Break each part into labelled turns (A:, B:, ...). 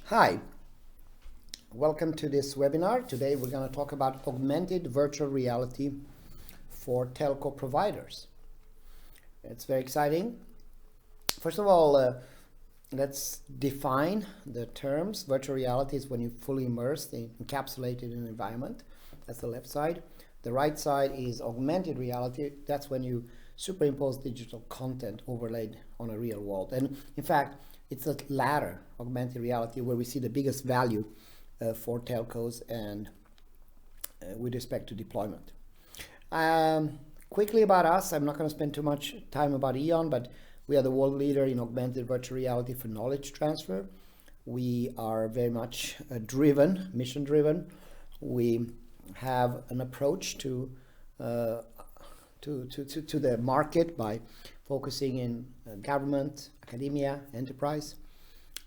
A: Hi, welcome to this webinar. Today we're going to talk about augmented virtual reality for telco providers. It's very exciting. First of all, let's define the terms. Virtual reality is when you fully immersed, encapsulated in an environment. That's the left side. The right side is augmented reality. That's when you superimpose digital content overlaid on a real world. And in fact, it's the latter, augmented reality, where we see the biggest value for telcos and with respect to deployment. Quickly about us, I'm not going to spend too much time about E.ON, but we are the world leader in augmented virtual reality for knowledge transfer. We are very much driven, mission driven. We have an approach to the market by focusing in government, academia, enterprise.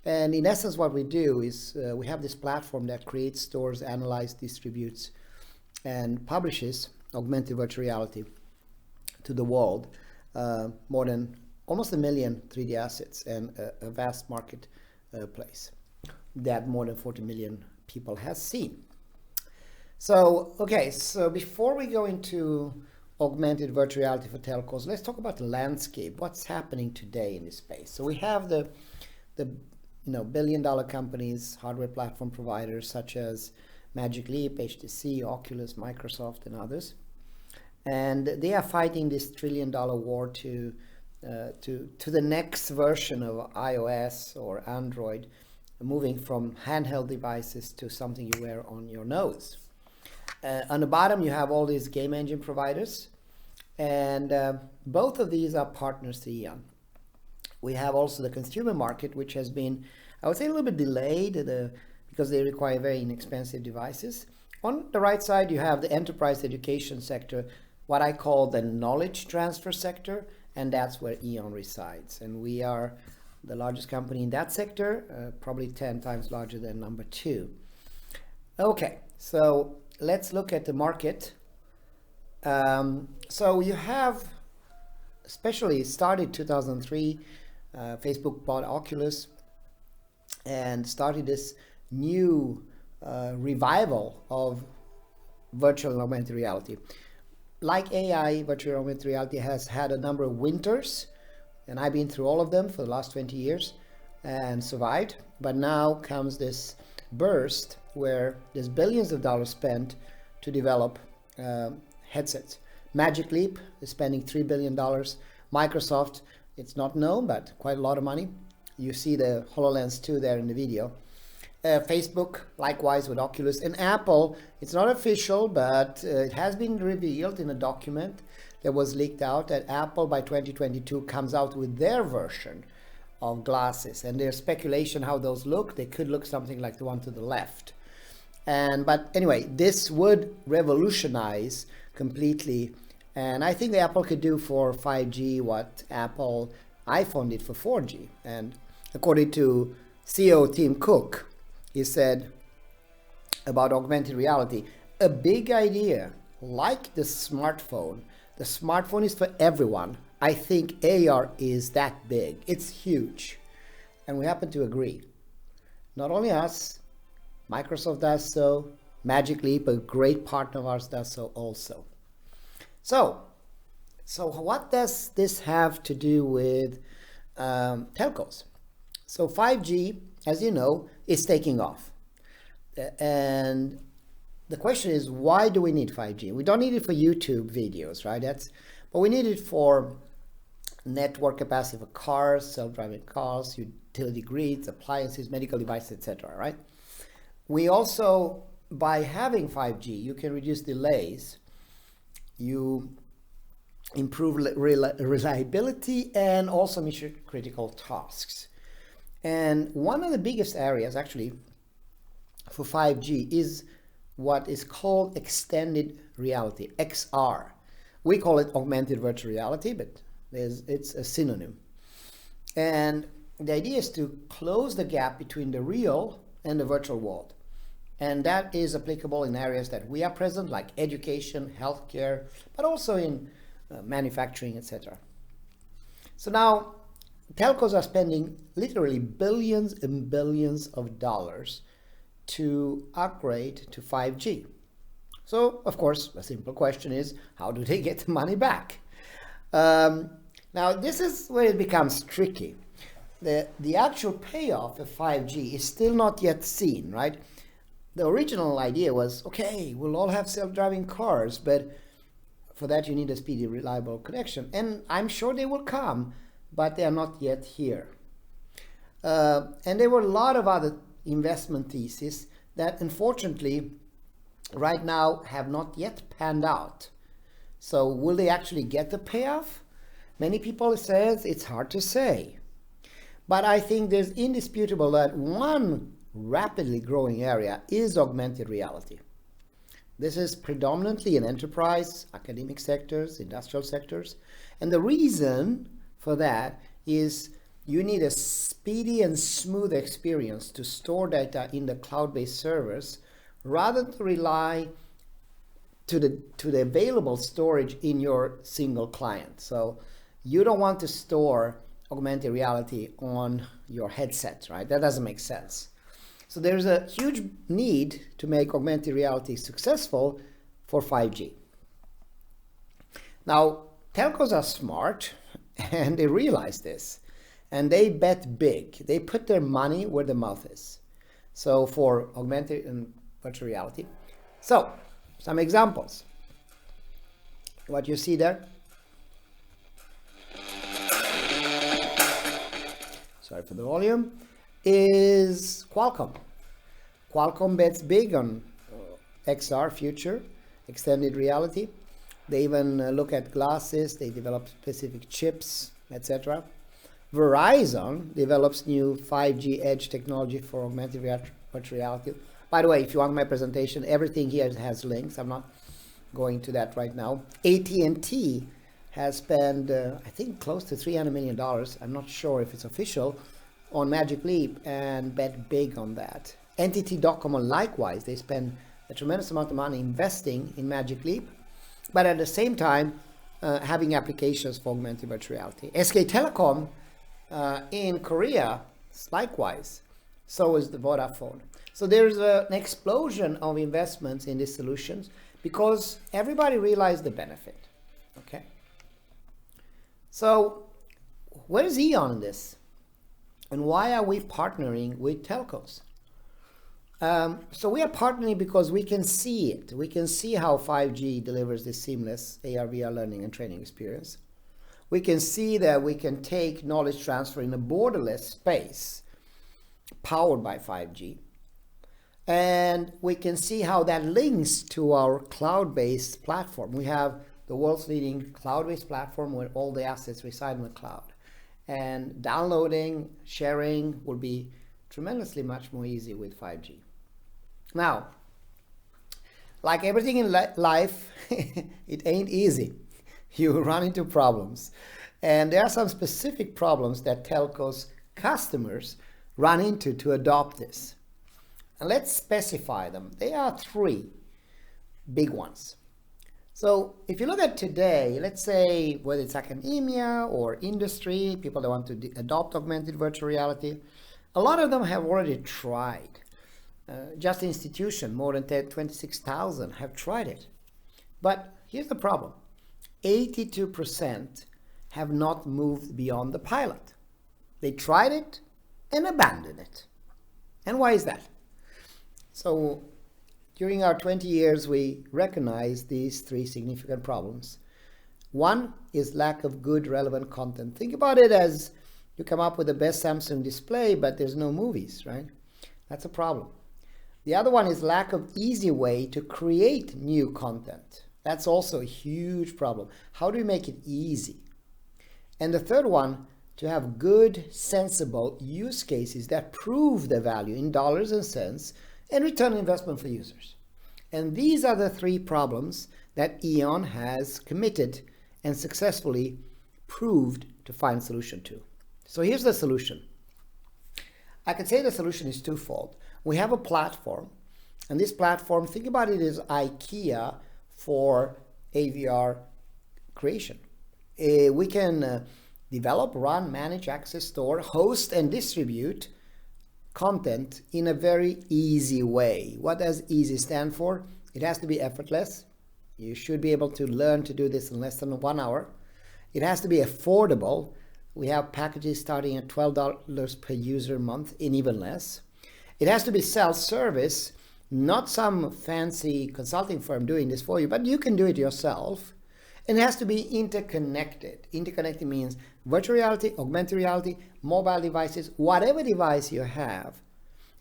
A: And in essence, what we do is we have this platform that creates, stores, analyzes, distributes, and publishes augmented virtual reality to the world. More than almost 1 million 3D assets and a vast market place that more than 40 million people has seen. So, okay, so before we go into augmented virtual reality for telcos, let's talk about the landscape. What's happening today in this space? So we have the billion-dollar companies, hardware platform providers such as Magic Leap, HTC, Oculus, Microsoft, and others, and they are fighting this trillion-dollar war to the next version of iOS or Android, moving from handheld devices to something you wear on your nose. On the bottom, you have all these game engine providers, and both of these are partners to E.ON. We have also the consumer market, which has been, I would say, a little bit delayed because they require very inexpensive devices. On the right side, you have the enterprise education sector, what I call the knowledge transfer sector, and that's where E.ON resides. And we are the largest company in that sector, probably 10 times larger than number 2. Okay, so let's look at the market. So you have, especially started 2003, Facebook bought Oculus and started this new revival of virtual and augmented reality. Like AI, virtual and augmented reality has had a number of winters, and I've been through all of them for the last 20 years and survived. But now comes this burst where there's billions of dollars spent to develop headsets. Magic Leap is spending $3 billion. Microsoft, it's not known, but quite a lot of money. You see the HoloLens 2 there in the video. Facebook, likewise with Oculus. And Apple, it's not official, but it has been revealed in a document that was leaked out that Apple by 2022 comes out with their version of glasses. And there's speculation how those look. They could look something like the one to the left. But anyway, this would revolutionize completely. And I think the Apple could do for 5G what Apple iPhone did for 4G. And according to CEO Tim Cook, he said about augmented reality, a big idea like the smartphone. The smartphone is for everyone. I think AR is that big. It's huge. And we happen to agree. Not only us, Microsoft does so. Magic Leap, a great partner of ours, does so also. So what does this have to do with telcos? So 5G, as you know, is taking off. And the question is, why do we need 5G? We don't need it for YouTube videos, right? But we need it for network capacity for cars, self-driving cars, utility grids, appliances, medical devices, etc., right? We also, by having 5G, you can reduce delays, you improve reliability, and also mission critical tasks. And one of the biggest areas actually for 5G is what is called extended reality, XR. We call it augmented virtual reality, but it's a synonym. And the idea is to close the gap between the real and the virtual world. And that is applicable in areas that we are present, like education, healthcare, but also in manufacturing, etc. So now telcos are spending literally billions and billions of dollars to upgrade to 5G. So, of course, a simple question is, how do they get the money back? Now, this is where it becomes tricky. The actual payoff of 5G is still not yet seen, right? The original idea was, okay, we'll all have self-driving cars, but for that you need a speedy, reliable connection. And I'm sure they will come, but they are not yet here. And there were a lot of other investment theses that unfortunately right now have not yet panned out. So will they actually get the payoff? Many people say it's hard to say. But I think there's indisputable that one rapidly growing area is augmented reality. This is predominantly in enterprise, academic sectors, industrial sectors. And the reason for that is you need a speedy and smooth experience to store data in the cloud-based servers rather than rely to the available storage in your single client. So you don't want to store augmented reality on your headset, right? That doesn't make sense. So there's a huge need to make augmented reality successful for 5G. Now, telcos are smart and they realize this and they bet big. They put their money where the mouth is. So for augmented and virtual reality. So some examples. What you see there. Sorry for the volume. Is Qualcomm. Qualcomm bets big on XR, future, extended reality. They even look at glasses, they develop specific chips, etc. Verizon develops new 5G edge technology for augmented virtual reality. By the way, if you want my presentation, everything here has links. I'm not going to that right now. AT&T has spent, I think, close to $300 million. I'm not sure if it's official, on Magic Leap and bet big on that. NTT Docomo likewise, they spend a tremendous amount of money investing in Magic Leap, but at the same time having applications for augmented virtual reality. SK Telecom in Korea, likewise, so is the Vodafone. So there's an explosion of investments in these solutions because everybody realized the benefit, okay? So where is E.ON in this? And why are we partnering with telcos? So we are partnering because we can see it. We can see how 5G delivers this seamless AR/VR learning and training experience. We can see that we can take knowledge transfer in a borderless space powered by 5G. And we can see how that links to our cloud-based platform. We have the world's leading cloud-based platform where all the assets reside in the cloud. And downloading, sharing will be tremendously much more easy with 5G. Now, like everything in life, it ain't easy. You run into problems. And there are some specific problems that telcos customers run into to adopt this. And let's specify them. There are three big ones. So if you look at today, let's say whether it's academia or industry, people that want to adopt augmented virtual reality, a lot of them have already tried. Just institution, more than 26,000 have tried it. But here's the problem. 82% have not moved beyond the pilot. They tried it and abandoned it. And why is that? So during our 20 years, we recognize these three significant problems. One is lack of good, relevant content. Think about it as you come up with the best Samsung display, but there's no movies, right? That's a problem. The other one is lack of easy way to create new content. That's also a huge problem. How do we make it easy? And the third one, to have good, sensible use cases that prove the value in dollars and cents and return on investment for users. And these are the three problems that E.ON has committed and successfully proved to find a solution to. So here's the solution. I could say the solution is twofold. We have a platform, and this platform, think about it as IKEA for AVR creation. We can develop, run, manage, access, store, host, and distribute content in a very easy way. What does easy stand for? It has to be effortless. You should be able to learn to do this in less than 1 hour. It has to be affordable. We have packages starting at $12 per user a month and even less. It has to be self-service, not some fancy consulting firm doing this for you, but you can do it yourself. And it has to be interconnected. Interconnected means virtual reality, augmented reality, mobile devices, whatever device you have.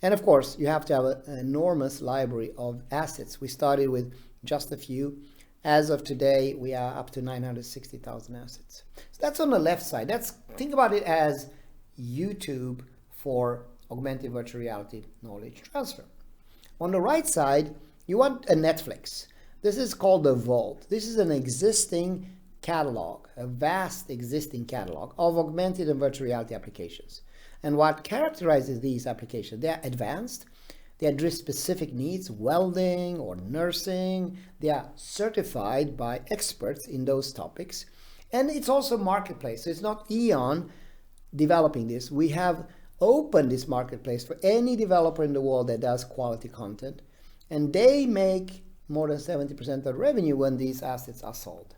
A: And of course, you have to have an enormous library of assets. We started with just a few. As of today, we are up to 960,000 assets. So that's on the left side. Think about it as YouTube for augmented virtual reality knowledge transfer. On the right side, you want a Netflix. This is called the Vault. This is an existing catalog, a vast existing catalog of augmented and virtual reality applications. And what characterizes these applications, they are advanced, they address specific needs, welding or nursing, they are certified by experts in those topics. And it's also marketplace, so it's not Eon developing this. We have opened this marketplace for any developer in the world that does quality content, and they make more than 70% of the revenue when these assets are sold.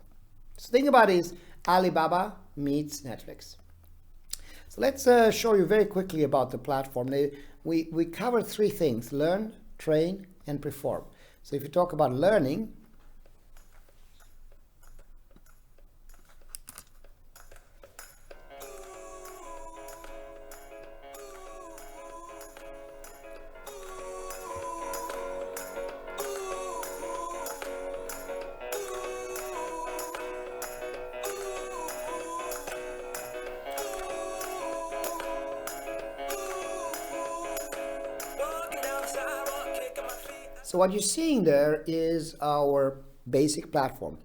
A: So think about it as Alibaba meets Netflix. So let's show you very quickly about the platform. We cover three things: learn, train, and perform. So if you talk about learning, so what you're seeing there is our basic platform.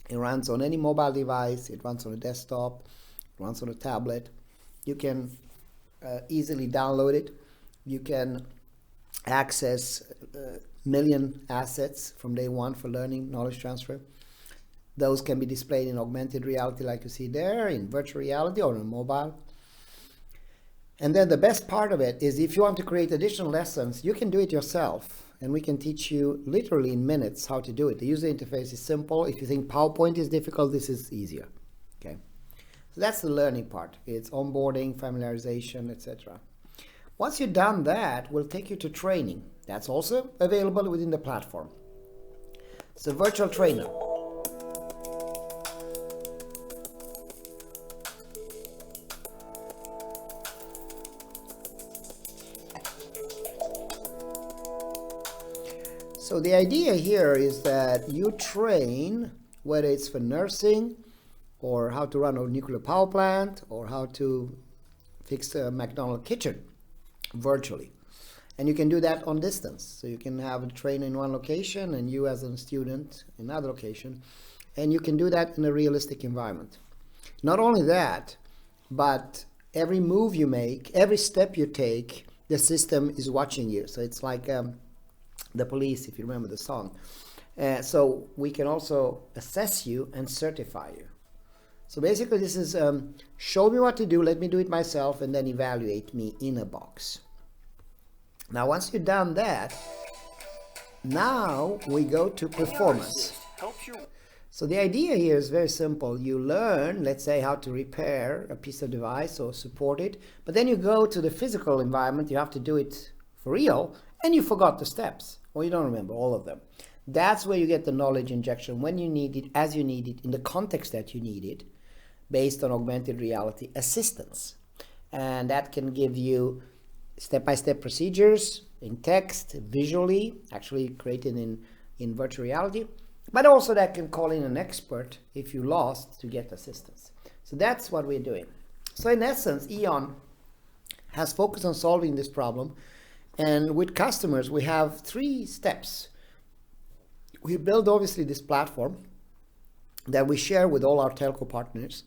A: It runs on any mobile device, it runs on a desktop, it runs on a tablet. You can easily download it. You can access million assets from day one for learning, knowledge transfer. Those can be displayed in augmented reality like you see there, in virtual reality or on mobile. And then the best part of it is if you want to create additional lessons, you can do it yourself. And we can teach you literally in minutes how to do it. The user interface is simple. If you think PowerPoint is difficult, this is easier. Okay, so that's the learning part. It's onboarding, familiarization, etc. Once you've done that, we'll take you to training. That's also available within the platform. It's a virtual trainer. So the idea here is that you train, whether it's for nursing or how to run a nuclear power plant or how to fix a McDonald's kitchen virtually. And you can do that on distance. So you can have a trainer in one location and you as a student in another location. And you can do that in a realistic environment. Not only that, but every move you make, every step you take, the system is watching you. So it's like the police, if you remember the song. So we can also assess you and certify you. So basically this is show me what to do, let me do it myself, and then evaluate me in a box. Now once you've done that, now we go to performance. So the idea here is very simple. You learn, let's say, how to repair a piece of device or support it, but then you go to the physical environment, you have to do it for real, and you forgot the steps, or you don't remember all of them. That's where you get the knowledge injection when you need it, as you need it, in the context that you need it, based on augmented reality assistance. And that can give you step-by-step procedures in text, visually, actually created in virtual reality, but also that can call in an expert if you lost to get assistance. So that's what we're doing. So in essence, Eon has focused on solving this problem. And with customers, we have 3 steps. We build obviously this platform that we share with all our telco partners.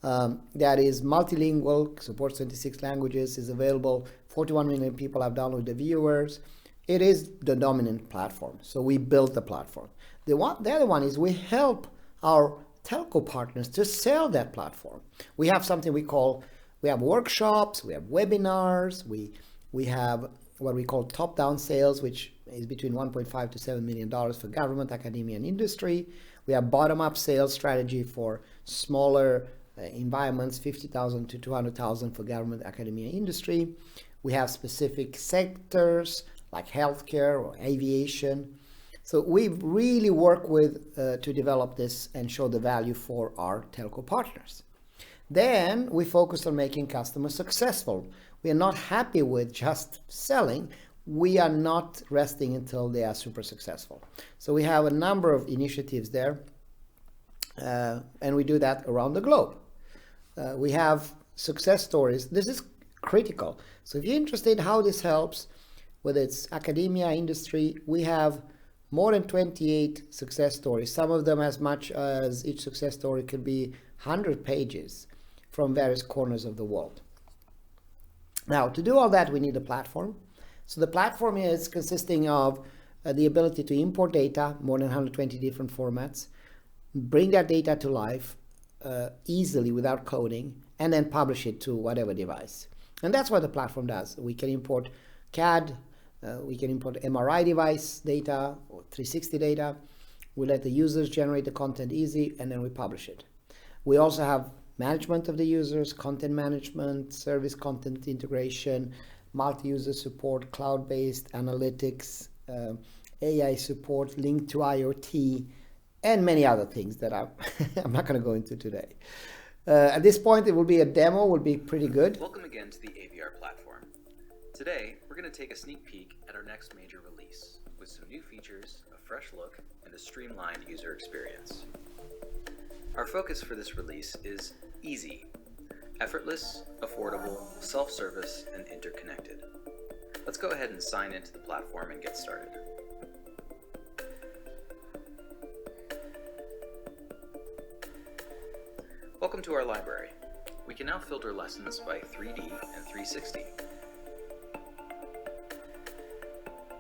A: That is multilingual, supports 26 languages, is available. 41 million people have downloaded the viewers. It is the dominant platform. So we built the platform. The other one is we help our telco partners to sell that platform. We have something we have workshops, we have webinars, we have what we call top-down sales, which is between $1.5 to $7 million for government, academia, and industry. We have bottom-up sales strategy for smaller environments, 50,000 to 200,000 for government, academia, industry. We have specific sectors like healthcare or aviation. So we really work with to develop this and show the value for our telco partners. Then we focus on making customers successful. We are not happy with just selling. We are not resting until they are super successful. So we have a number of initiatives there, and we do that around the globe. We have success stories. This is critical. So if you're interested in how this helps, whether it's academia, industry, we have more than 28 success stories. Some of them as much as each success story could be 100 pages from various corners of the world. Now, to do all that, we need a platform. So the platform is consisting of the ability to import data, more than 120 different formats, bring that data to life easily without coding, and then publish it to whatever device. And that's what the platform does. We can import CAD, we can import MRI device data or 360 data. We let the users generate the content easy, and then we publish it. We also have management of the users, content management, service content integration, multi-user support, cloud-based analytics, AI support, linked to IoT, and many other things that I'm not going to go into today. At this point, it will be a demo, will be pretty good.
B: Welcome again to the AVR platform. Today, we're going to take a sneak peek at our next major release with some new features, a fresh look, and a streamlined user experience. Our focus for this release is easy, effortless, affordable, self-service, and interconnected. Let's go ahead and sign into the platform and get started. Welcome to our library. We can now filter lessons by 3D and 360.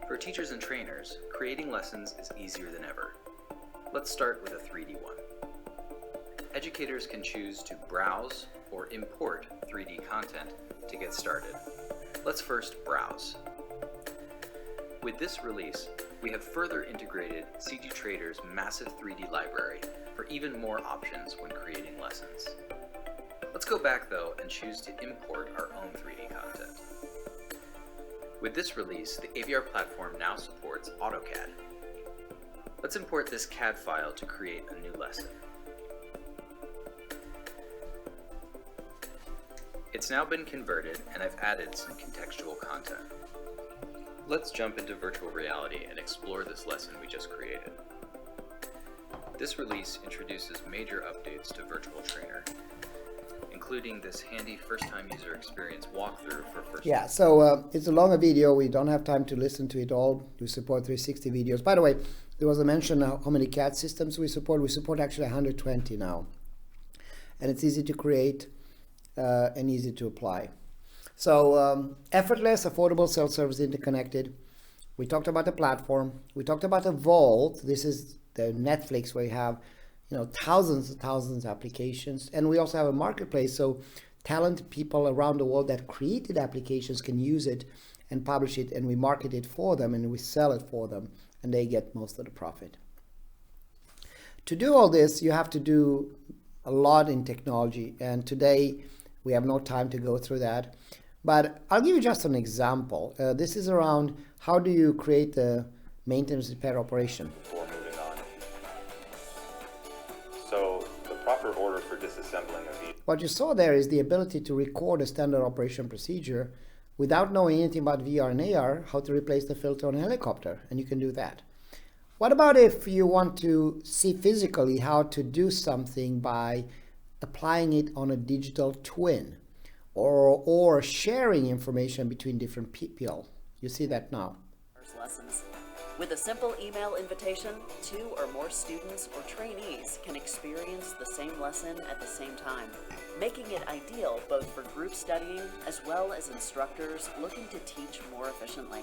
B: For teachers and trainers, creating lessons is easier than ever. Let's start with a 3D one. Educators can choose to browse or import 3D content to get started. Let's first browse. With this release, we have further integrated CG Trader's massive 3D library for even more options when creating lessons. Let's go back though and choose to import our own 3D content. With this release, the AVR platform now supports AutoCAD. Let's import this CAD file to create a new lesson. It's now been converted, and I've added some contextual content. Let's jump into virtual reality and explore this lesson we just created. This release introduces major updates to Virtual Trainer, including this handy first-time user experience walkthrough for first.
A: Yeah, so it's a longer video. We don't have time to listen to it all. We support 360 videos. By the way, there was a mention of how many CAD systems we support. We support actually 120 now. And it's easy to create and easy to apply. So effortless, affordable, self-service, interconnected. We talked about the platform. We talked about the vault. This is the Netflix where you have thousands and thousands of applications. And we also have a marketplace, so talented people around the world that created applications can use it and publish it, and we market it for them and we sell it for them, and they get most of the profit. To do all this, you have to do a lot in technology, and today we have no time to go through that. But I'll give you just an example. This is around how do you create the maintenance repair operation.
C: Before moving on. So the proper order for disassembling of each.
A: What you saw there is the ability to record a standard operation procedure without knowing anything about VR and AR, how to replace the filter on a helicopter, and you can do that. What about if you want to see physically how to do something by applying it on a digital twin or sharing information between different people? You see that now.
D: Lessons. With a simple email invitation, 2 or more students or trainees can experience the same lesson at the same time, making it ideal both for group studying as well as instructors looking to teach more efficiently.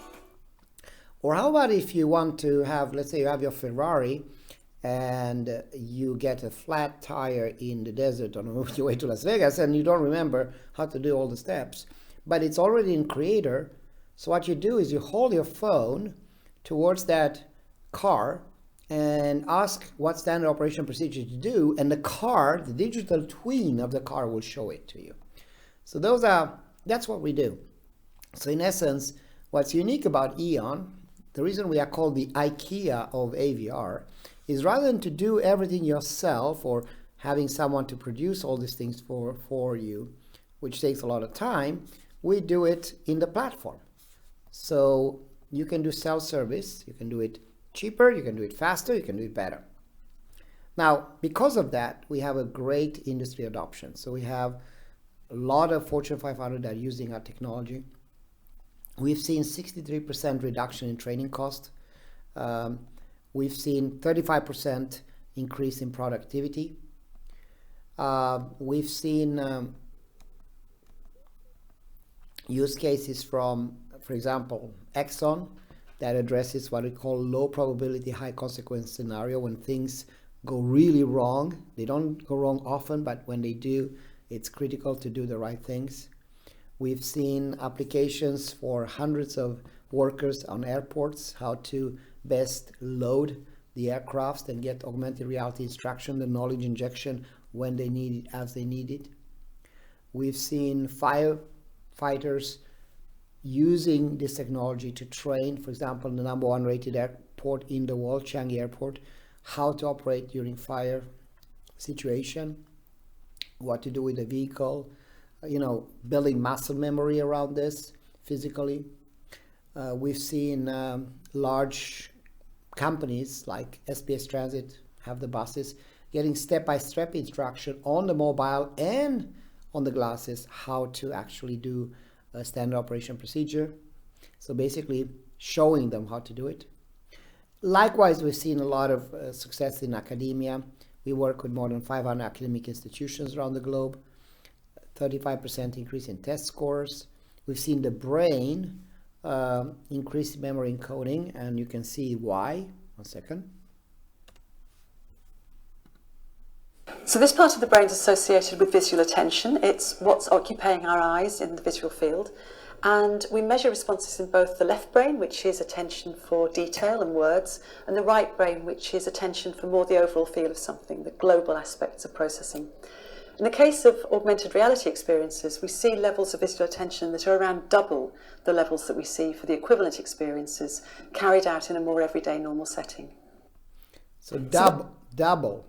A: Or how about if you want to have, let's say you have your Ferrari and you get a flat tire in the desert on your way to Las Vegas, and you don't remember how to do all the steps. But it's already in Creator. So what you do is you hold your phone towards that car and ask what standard operation procedure to do, and the car, the digital twin of the car, will show it to you. So that's what we do. So in essence, what's unique about Eon, the reason we are called the IKEA of AVR, is rather than to do everything yourself or having someone to produce all these things for you, which takes a lot of time, we do it in the platform. So you can do self-service, you can do it cheaper, you can do it faster, you can do it better. Now, because of that, we have a great industry adoption. So we have a lot of Fortune 500 that are using our technology. We've seen 63% reduction in training cost. We've seen 35% increase in productivity. We've seen use cases from, for example, Exxon, that addresses what we call low probability, high consequence scenario, when things go really wrong. They don't go wrong often, but when they do, it's critical to do the right things. We've seen applications for hundreds of workers on airports, how to best load the aircrafts and get augmented reality instruction, the knowledge injection when they need it, as they need it. We've seen firefighters using this technology to train, for example, the #1 rated airport in the world, Changi Airport, how to operate during fire situation, what to do with the vehicle, building muscle memory around this physically. We've seen large companies like SPS Transit, have the buses, getting step-by-step instruction on the mobile and on the glasses how to actually do a standard operation procedure. So basically showing them how to do it. Likewise, we've seen a lot of success in academia. We work with more than 500 academic institutions around the globe. 35% increase in test scores. We've seen the brain increase memory encoding, and you can see why. One second.
E: So this part of the brain is associated with visual attention. It's what's occupying our eyes in the visual field. And we measure responses in both the left brain, which is attention for detail and words, and the right brain, which is attention for more the overall feel of something, the global aspects of processing. In the case of augmented reality experiences, we see levels of visual attention that are around double the levels that we see for the equivalent experiences carried out in a more everyday normal setting.
A: So double.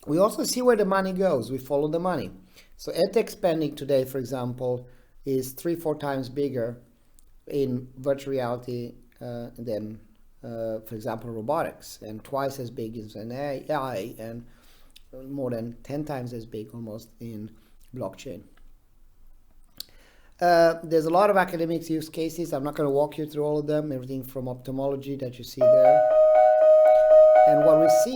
A: We also see where the money goes. We follow the money. So edtech spending today, for example, is 3-4 times bigger in virtual reality than, for example, robotics, and twice as big as in AI, and more than 10 times as big almost in blockchain. There's a lot of academic use cases. I'm not going to walk you through all of them, everything from ophthalmology that you see there. And what we see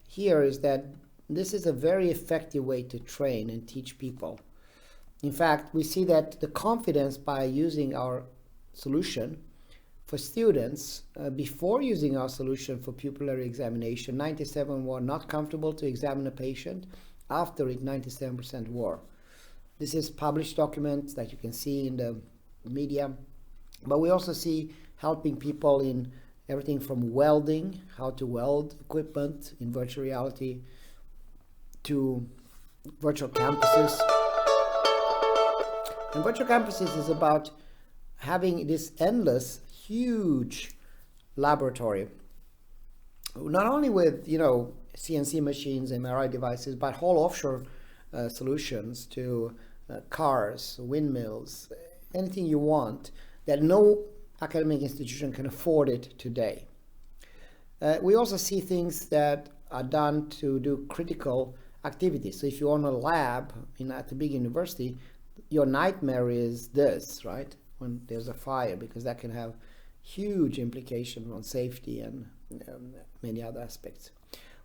A: here is that this is a very effective way to train and teach people. In fact, we see that the confidence by using our solution for students, before using our solution for pupillary examination, 97% were not comfortable to examine a patient. After it, 97% were. This is published documents that you can see in the media. But we also see helping people in everything from welding, how to weld equipment in virtual reality, to virtual campuses. And virtual campuses is about having this endless, huge laboratory, not only with CNC machines, MRI devices, but whole offshore solutions to cars, windmills, anything you want, that no academic institution can afford it today. We also see things that are done to do critical activities. So if you own a lab at a big university, your nightmare is this, right? When there's a fire, because that can have huge implications on safety and many other aspects.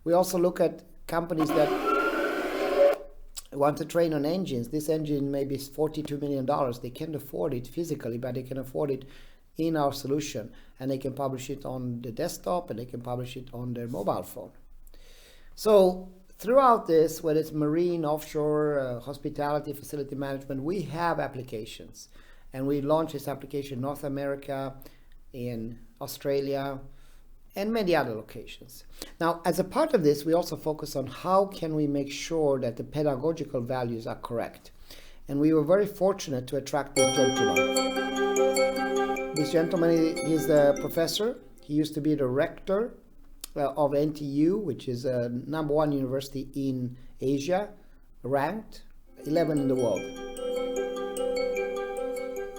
A: We also look at companies that want to train on engines. This engine maybe is $42 million. They can't afford it physically, but they can afford it in our solution, and they can publish it on the desktop and they can publish it on their mobile phone. So throughout this, whether it's marine, offshore, hospitality, facility management, we have applications. And we launched this application in North America, in Australia, and many other locations. Now, as a part of this, we also focus on how can we make sure that the pedagogical values are correct. And we were very fortunate to attract this gentleman. This gentleman is a professor. He used to be the rector of NTU, which is a #1 university in Asia, ranked 11 in the world.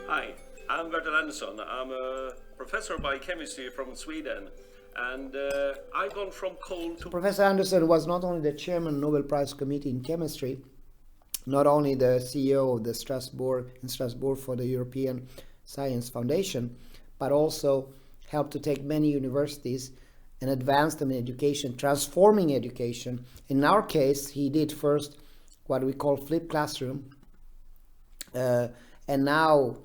F: Hi, I'm Bertil Andersson. I'm a professor of biochemistry from Sweden, and I've gone from cold to...
A: Professor Andersson was not only the chairman of the Nobel Prize Committee in Chemistry, not only the CEO of the Strasbourg for the European Science Foundation, but also helped to take many universities and advance them in education, transforming education. In our case, he did first what we call flipped classroom, and now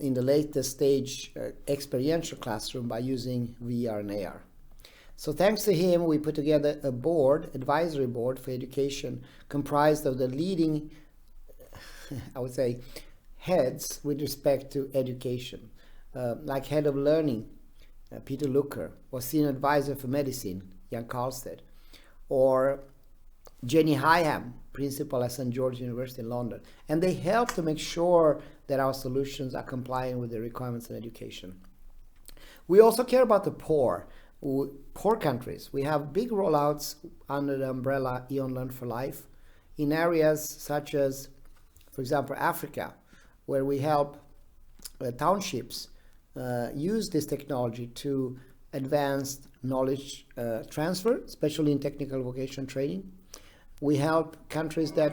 A: in the latest stage, experiential classroom by using VR and AR. So thanks to him, we put together a board, advisory board for education, comprised of the leading, I would say, heads with respect to education, like head of learning, Peter Lucker, or senior advisor for medicine, Jan Karlstedt, or Jenny Hyham, principal at St. George University in London. And they help to make sure that our solutions are compliant with the requirements in education. We also care about the poor countries. We have big rollouts under the umbrella Yunlin for Life in areas such as, for example, Africa, where we help townships use this technology to advance knowledge transfer, especially in technical vocational training. We help countries that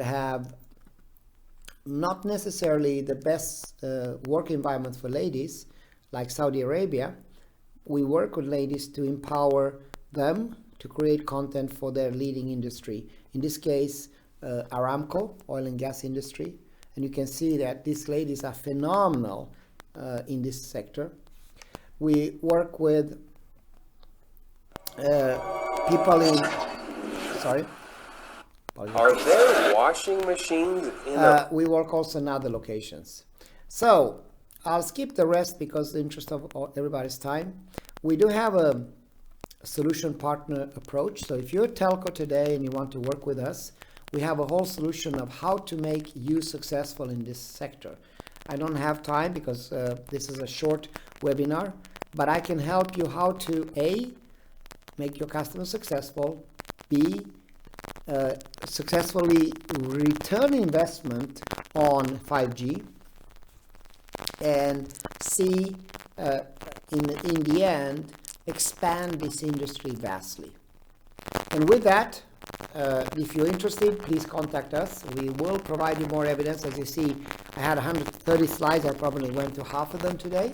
A: have not necessarily the best work environment for ladies, like Saudi Arabia. We work with ladies to empower them to create content for their leading industry. In this case, Aramco, oil and gas industry. And you can see that these ladies are phenomenal in this sector. We work with people in, sorry.
G: Are there washing machines in the...
A: We work also in other locations. So I'll skip the rest because in the interest of everybody's time. We do have a solution partner approach. So if you're a telco today and you want to work with us, we have a whole solution of how to make you successful in this sector. I don't have time because this is a short webinar, but I can help you how to A, make your customers successful, B, successfully return investment on 5G, and C, in the end, expand this industry vastly. And with that, if you're interested, please contact us. We will provide you more evidence. As you see, I had 130 slides. I probably went through half of them today.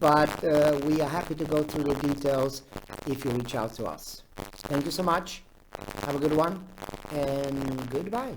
A: But we are happy to go through the details if you reach out to us. Thank you so much. Have a good one, and goodbye.